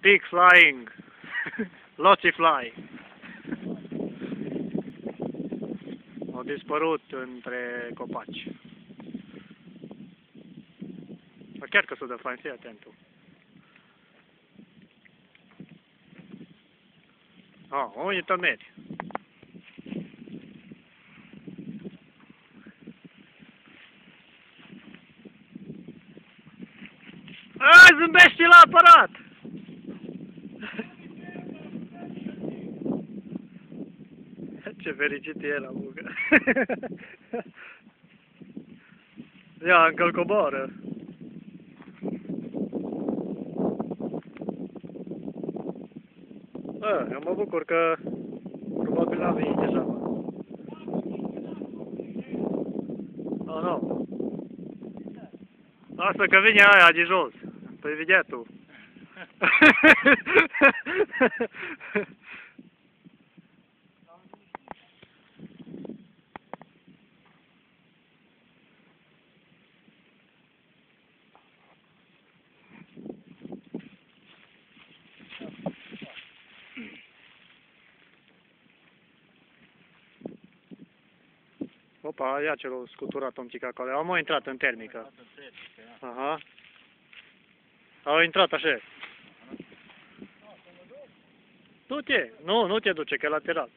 Pig flying. Loții fly. Au dispărut între copaci. Chiar că s-o dă fain, fii atent tu. Unii tămeri. Zâmbește la aparat! Ce fericit e la muncă! Ia, încă-l coboară! Eu mă bucur că probabil n-a venit deja. Nu. Asta că vine aia de jos. Păi vedea tu. Opa, ia ce-l-a scuturat un pic acolo. Am intrat în termică. Aha. Au intrat așa. Du-te! Nu te duce, că e lateral.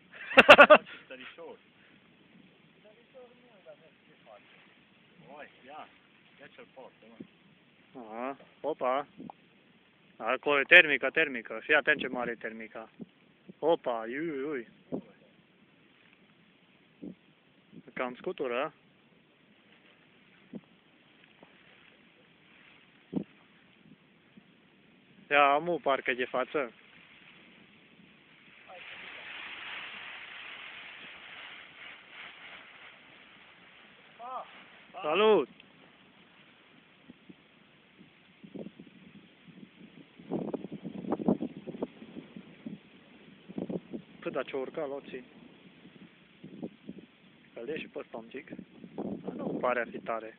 Aha, opa. Acolo e termică. Fii atent ce mare e termica. Opa, ui. Cam scutură. Ia, amu parcă de față. Salut! Cât da ce urca loții? Îl și pe ăsta un pic. Nu pare a fi tare.